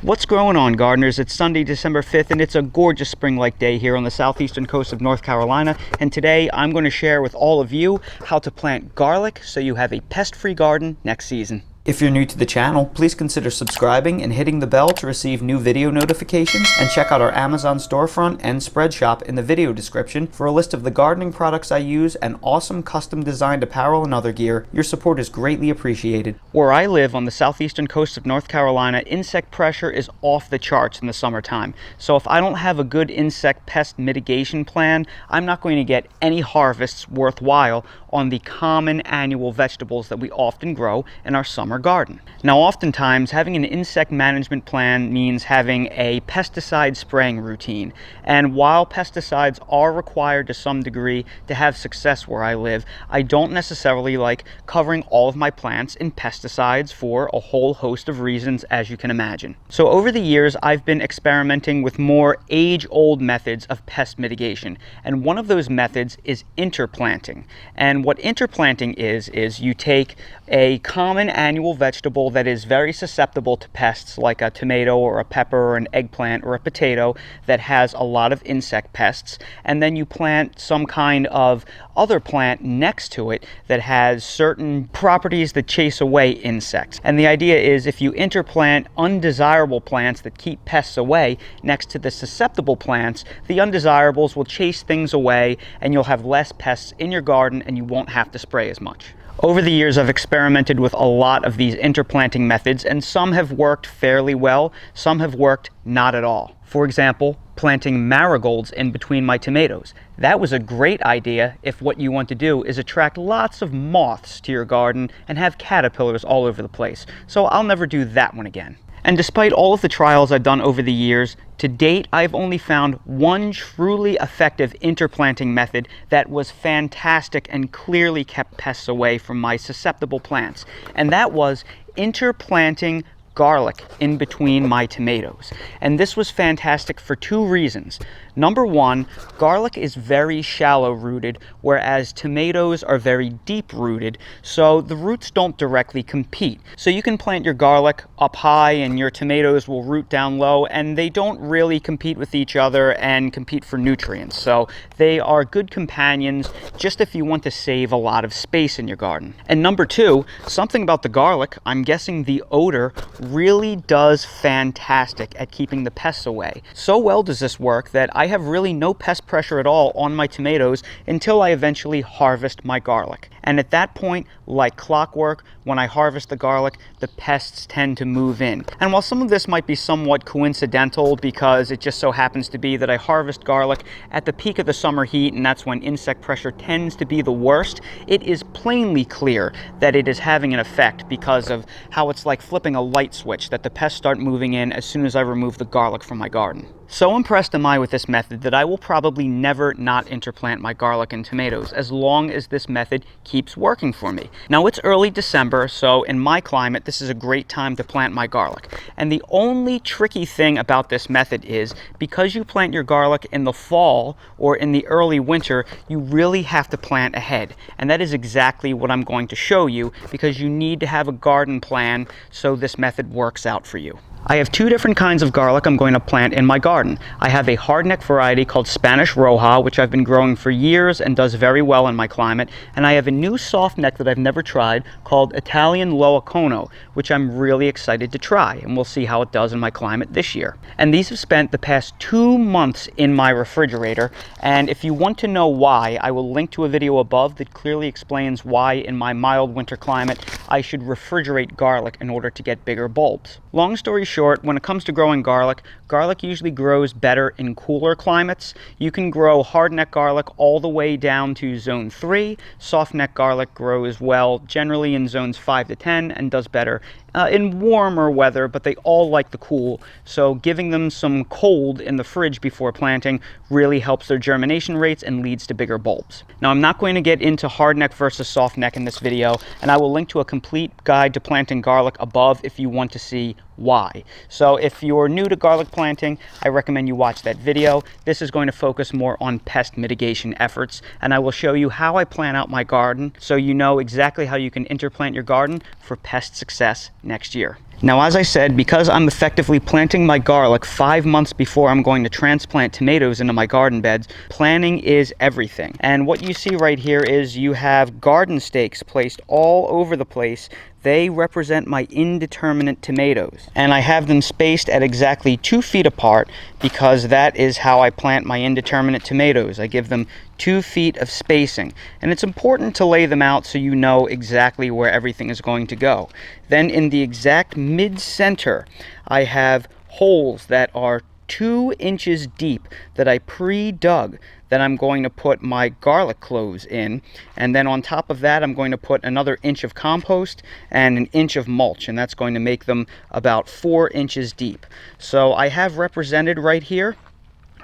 What's going on, gardeners? It's Sunday, December 5th, and it's a gorgeous spring-like day here on the southeastern coast of North Carolina. And today I'm going to share with all of you how to plant garlic so you have a pest-free garden next season. If you're new to the channel, please consider subscribing and hitting the bell to receive new video notifications, and check out our Amazon storefront and spread shop in the video description for a list of the gardening products I use and awesome custom designed apparel and other gear. Your support is greatly appreciated. Where I live on the southeastern coast of North Carolina, insect pressure is off the charts in the summertime. So if I don't have a good insect pest mitigation plan, I'm not going to get any harvests worthwhile on the common annual vegetables that we often grow in our summer garden. Now, oftentimes having an insect management plan means having a pesticide spraying routine, and while pesticides are required to some degree to have success where I live, I don't necessarily like covering all of my plants in pesticides for a whole host of reasons, as you can imagine. So over the years I've been experimenting with more age-old methods of pest mitigation, and one of those methods is interplanting. And what interplanting is you take a common annual vegetable that is very susceptible to pests, like a tomato or a pepper or an eggplant or a potato that has a lot of insect pests, and then you plant some kind of other plant next to it that has certain properties that chase away insects. And the idea is, if you interplant undesirable plants that keep pests away next to the susceptible plants, the undesirables will chase things away and you'll have less pests in your garden and you won't have to spray as much. Over the years, I've experimented with a lot of these interplanting methods, and some have worked fairly well, some have worked not at all. For example, planting marigolds in between my tomatoes. That was a great idea if what you want to do is attract lots of moths to your garden and have caterpillars all over the place. So I'll never do that one again. And despite all of the trials I've done over the years, to date I've only found one truly effective interplanting method that was fantastic and clearly kept pests away from my susceptible plants. And that was interplanting garlic in between my tomatoes. And this was fantastic for two reasons. Number one, garlic is very shallow rooted, whereas tomatoes are very deep rooted, so the roots don't directly compete. So you can plant your garlic up high and your tomatoes will root down low, and they don't really compete with each other and compete for nutrients. So they are good companions just if you want to save a lot of space in your garden. And number two, something about the garlic, I'm guessing the odor really does fantastic at keeping the pests away. So well does this work that I have really no pest pressure at all on my tomatoes until I eventually harvest my garlic. And at that point, like clockwork, when I harvest the garlic, the pests tend to move in. And while some of this might be somewhat coincidental because it just so happens to be that I harvest garlic at the peak of the summer heat, and that's when insect pressure tends to be the worst, it is plainly clear that it is having an effect because of how it's like flipping a light switch, that the pests start moving in as soon as I remove the garlic from my garden. So impressed am I with this method that I will probably never not interplant my garlic and tomatoes as long as this method keeps working for me. Now, it's early December, so in my climate this is a great time to plant my garlic. And the only tricky thing about this method is, because you plant your garlic in the fall or in the early winter, you really have to plant ahead. And that is exactly what I'm going to show you, because you need to have a garden plan so this method works out for you. I have two different kinds of garlic I'm going to plant in my garden. I have a hardneck variety called Spanish Roja, which I've been growing for years and does very well in my climate. And I have a new softneck that I've never tried called Italian Loacono, which I'm really excited to try, and we'll see how it does in my climate this year. And these have spent the past 2 months in my refrigerator, and if you want to know why, I will link to a video above that clearly explains why in my mild winter climate I should refrigerate garlic in order to get bigger bulbs. Long story short, when it comes to growing garlic, garlic usually grows better in cooler climates. You can grow hardneck garlic all the way down to zone 3. Softneck garlic grows well generally in zones 5 to 10 and does better in warmer weather, but they all like the cool. So giving them some cold in the fridge before planting really helps their germination rates and leads to bigger bulbs. Now, I'm not going to get into hardneck versus softneck in this video, and I will link to a complete guide to planting garlic above if you want to see why. So if you're new to garlic planting, I recommend you watch that video. This is going to focus more on pest mitigation efforts, and I will show you how I plan out my garden so you know exactly how you can interplant your garden for pest success next year. Now, as I said, because I'm effectively planting my garlic 5 months before I'm going to transplant tomatoes into my garden beds, planning is everything. And what you see right here is you have garden stakes placed all over the place. They represent my indeterminate tomatoes. And I have them spaced at exactly 2 feet apart because that is how I plant my indeterminate tomatoes. I give them 2 feet of spacing. And it's important to lay them out so you know exactly where everything is going to go. Then in the exact mid-center, I have holes that are 2 inches deep that I pre-dug that I'm going to put my garlic cloves in, and then on top of that I'm going to put another inch of compost and an inch of mulch, and that's going to make them about 4 inches deep. So I have represented right here,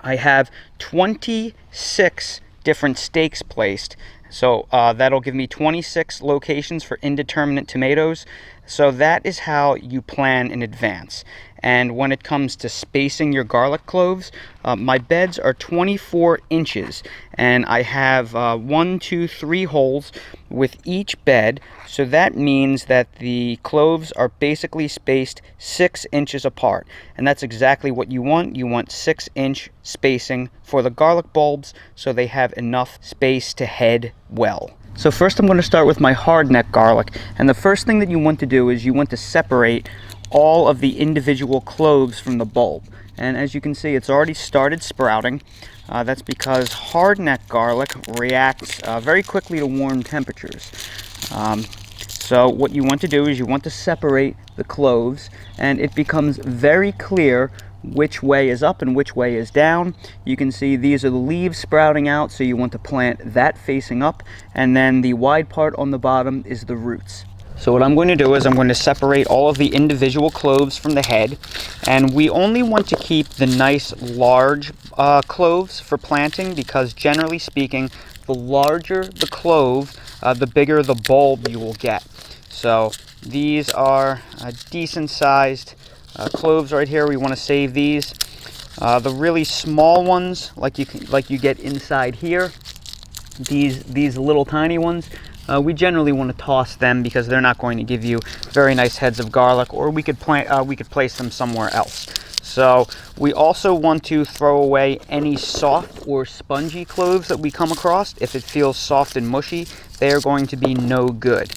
I have 26 different stakes placed. So that'll give me 26 locations for indeterminate tomatoes. So that is how you plan in advance. And when it comes to spacing your garlic cloves, my beds are 24 inches, and I have 1, 2, 3 holes with each bed. So that means that the cloves are basically spaced 6 inches apart, and that's exactly what you want. You want 6-inch spacing for the garlic bulbs so they have enough space to head well. So first I'm going to start with my hardneck garlic, and the first thing that you want to do is you want to separate all of the individual cloves from the bulb. And as you can see, it's already started sprouting. That's because hardneck garlic reacts very quickly to warm temperatures. So what you want to do is you want to separate the cloves, and it becomes very clear which way is up and which way is down. You can see these are the leaves sprouting out, so you want to plant that facing up, and then the wide part on the bottom is the roots. So what I'm going to do is I'm going to separate all of the individual cloves from the head, and we only want to keep the nice large cloves for planting, because generally speaking, the larger the clove, the bigger the bulb you will get. So these are decent sized cloves right here. We want to save these. The really small ones, like you get inside here, these little tiny ones, we generally want to toss them because they're not going to give you very nice heads of garlic, or we could place them somewhere else. So we also want to throw away any soft or spongy cloves that we come across. If it feels soft and mushy, they are going to be no good.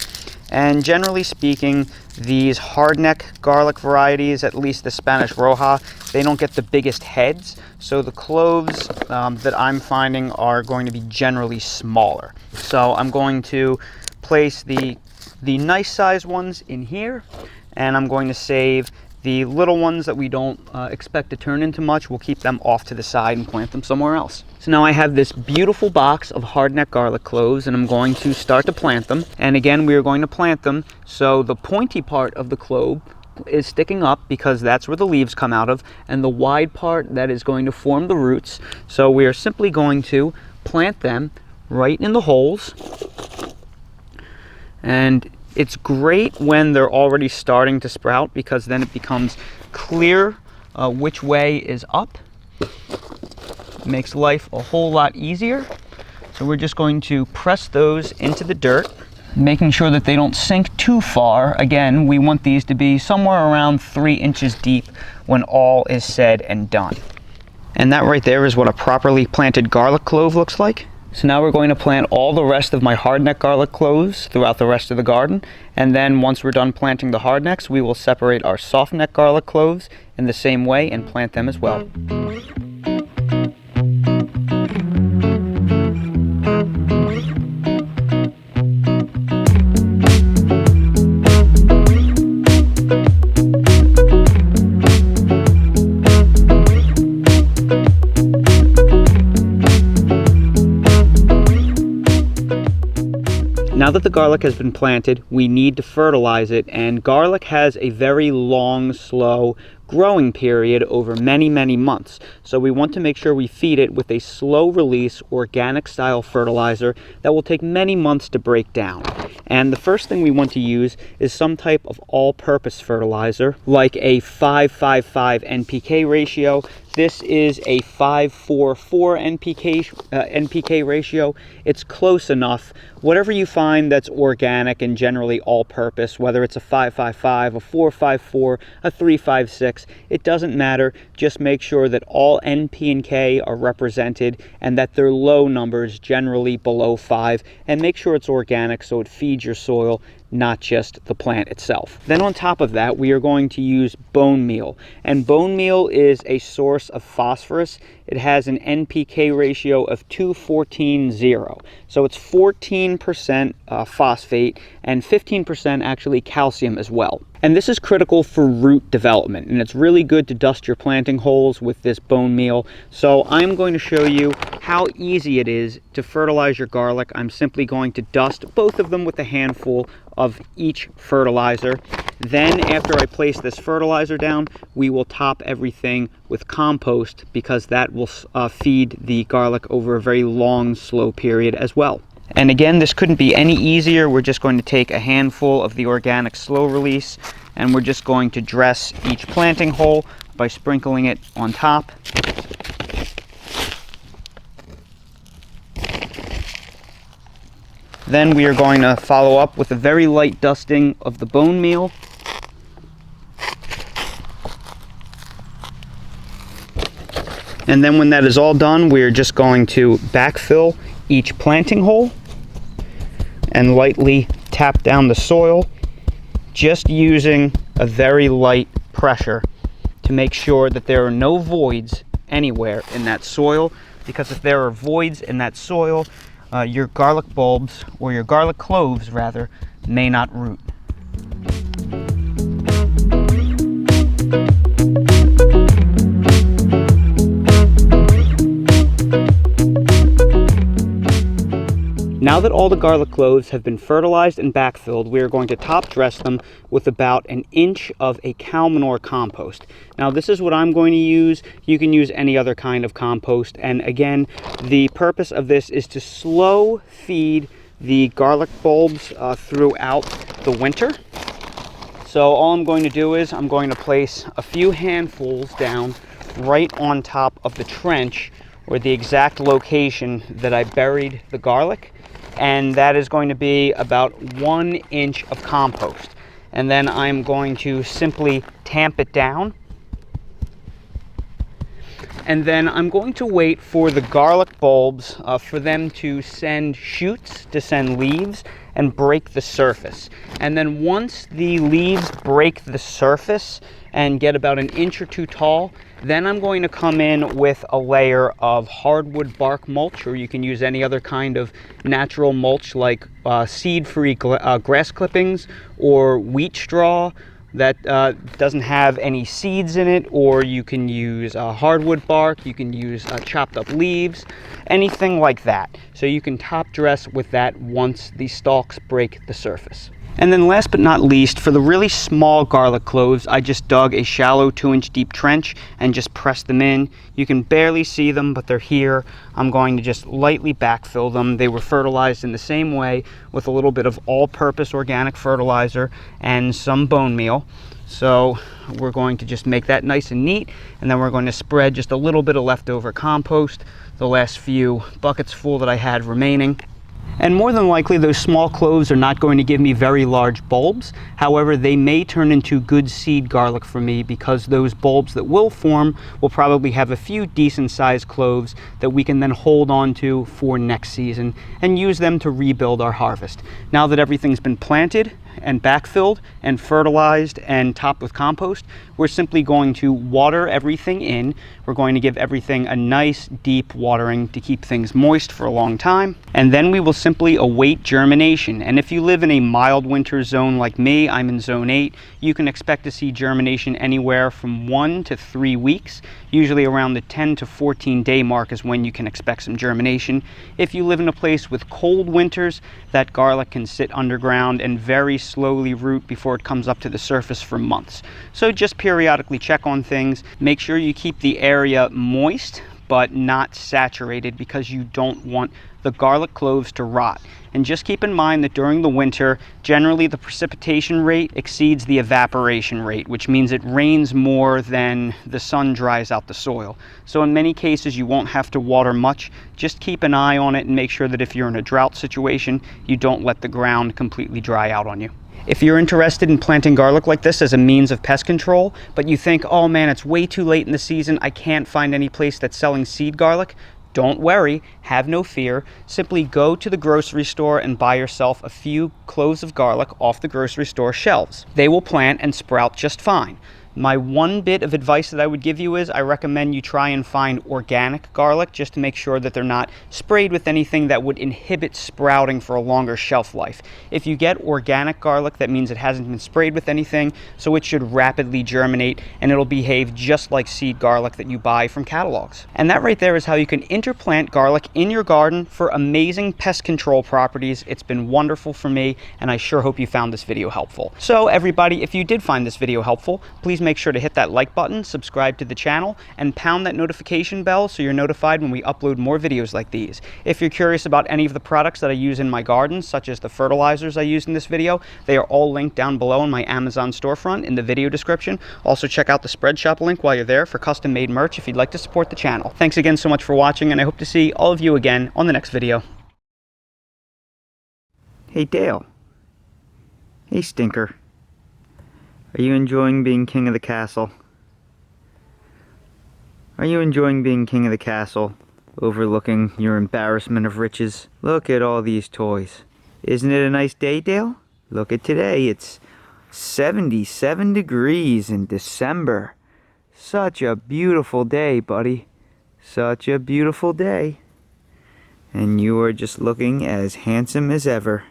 And generally speaking, these hardneck garlic varieties, at least the Spanish Roja, they don't get the biggest heads. So the cloves that I'm finding are going to be generally smaller. So I'm going to place the nice sized ones in here, and I'm going to save the little ones that we don't expect to turn into much. We'll keep them off to the side and plant them somewhere else. So now I have this beautiful box of hardneck garlic cloves, and I'm going to start to plant them. And again, we are going to plant them so the pointy part of the clove is sticking up, because that's where the leaves come out of, and the wide part, that is going to form the roots. So we are simply going to plant them right in the holes. And it's great when they're already starting to sprout, because then it becomes clear which way is up. It makes life a whole lot easier. So we're just going to press those into the dirt, making sure that they don't sink too far. Again, we want these to be somewhere around 3 inches deep when all is said and done. And that right there is what a properly planted garlic clove looks like. So now we're going to plant all the rest of my hardneck garlic cloves throughout the rest of the garden. And then once we're done planting the hardnecks, we will separate our softneck garlic cloves in the same way and plant them as well. Now that the garlic has been planted, we need to fertilize it, and garlic has a very long, slow growing period over many, many months. So we want to make sure we feed it with a slow release organic style fertilizer that will take many months to break down. And the first thing we want to use is some type of all-purpose fertilizer, like a 5-5-5 NPK ratio. This is a 5-4-4 NPK ratio. It's close enough. Whatever you find that's organic and generally all-purpose, whether it's a 5-5-5, a 4-5-4, a 3-5-6, it doesn't matter. Just make sure that all N, P, and K are represented and that they're low numbers, generally below 5, and make sure it's organic so it feeds your soil, not just the plant itself. Then on top of that, we are going to use bone meal. And bone meal is a source of phosphorus. It has an NPK ratio of 2:14:0. So it's 14% phosphate and 15% actually calcium as well. And this is critical for root development, and it's really good to dust your planting holes with this bone meal. So I'm going to show you how easy it is to fertilize your garlic. I'm simply going to dust both of them with a handful of each fertilizer. Then after I place this fertilizer down, we will top everything with compost, because that will feed the garlic over a very long, slow period as well. And again, this couldn't be any easier. We're just going to take a handful of the organic slow release, and we're just going to dress each planting hole by sprinkling it on top. Then we are going to follow up with a very light dusting of the bone meal. And then when that is all done, we are just going to backfill each planting hole and lightly tap down the soil, just using a very light pressure to make sure that there are no voids anywhere in that soil, because if there are voids in that soil, your garlic bulbs, or your garlic cloves rather, may not root. Now that all the garlic cloves have been fertilized and backfilled, we are going to top dress them with about an inch of a cow manure compost. Now this is what I'm going to use. You can use any other kind of compost. And again, the purpose of this is to slow feed the garlic bulbs throughout the winter. So all I'm going to do is I'm going to place a few handfuls down right on top of the trench, or the exact location that I buried the garlic. And that is going to be about 1 inch of compost. And then I'm going to simply tamp it down. And then I'm going to wait for the garlic bulbs for them to send shoots, to send leaves, and break the surface. And then once the leaves break the surface and get about 1 inch or 2 tall, then I'm going to come in with a layer of hardwood bark mulch, or you can use any other kind of natural mulch like seed-free grass clippings or wheat straw that doesn't have any seeds in it, or you can use hardwood bark, you can use chopped up leaves, anything like that. So you can top dress with that once the stalks break the surface. And then last but not least, for the really small garlic cloves, I just dug a shallow 2-inch deep trench and just pressed them in. You can barely see them, but they're here. I'm going to just lightly backfill them. They were fertilized in the same way with a little bit of all-purpose organic fertilizer and some bone meal. So we're going to just make that nice and neat, and then we're going to spread just a little bit of leftover compost, the last few buckets full that I had remaining. And more than likely, those small cloves are not going to give me very large bulbs. However, they may turn into good seed garlic for me, because those bulbs that will form will probably have a few decent sized cloves that we can then hold on to for next season and use them to rebuild our harvest. Now that everything's been planted and backfilled and fertilized and topped with compost, we're simply going to water everything in. We're going to give everything a nice deep watering to keep things moist for a long time, and then we will simply await germination. And if you live in a mild winter zone like me, I'm in zone 8, you can expect to see germination anywhere from 1 to 3 weeks. Usually around the 10 to 14 day mark is when you can expect some germination. If you live in a place with cold winters, that garlic can sit underground and very slowly root before it comes up to the surface for months. So just periodically check on things. Make sure you keep the area moist but not saturated, because you don't want the garlic cloves to rot. And just keep in mind that during the winter, generally the precipitation rate exceeds the evaporation rate, which means it rains more than the sun dries out the soil. So in many cases, you won't have to water much. Just keep an eye on it and make sure that if you're in a drought situation, you don't let the ground completely dry out on you. If you're interested in planting garlic like this as a means of pest control, but you think, oh man, it's way too late in the season, I can't find any place that's selling seed garlic, don't worry, have no fear. Simply go to the grocery store and buy yourself a few cloves of garlic off the grocery store shelves. They will plant and sprout just fine. My one bit of advice that I would give you is I recommend you try and find organic garlic, just to make sure that they're not sprayed with anything that would inhibit sprouting for a longer shelf life. If you get organic garlic, that means it hasn't been sprayed with anything, so it should rapidly germinate and it'll behave just like seed garlic that you buy from catalogs. And that right there is how you can interplant garlic in your garden for amazing pest control properties. It's been wonderful for me, and I sure hope you found this video helpful. So everybody, if you did find this video helpful, please make sure to hit that like button, subscribe to the channel, and pound that notification bell so you're notified when we upload more videos like these. If you're curious about any of the products that I use in my garden, such as the fertilizers I used in this video, they are all linked down below in my Amazon storefront in the video description. Also check out the spread shop link while you're there for custom made merch if you'd like to support the channel. Thanks again so much for watching, and I hope to see all of you again on the next video. Hey Dale. Hey Stinker. Are you enjoying being king of the castle? Are you enjoying being king of the castle, overlooking your embarrassment of riches? Look at all these toys. Isn't it a nice day, Dale? Look at today. It's 77 degrees in December. Such a beautiful day, buddy. Such a beautiful day. And you are just looking as handsome as ever.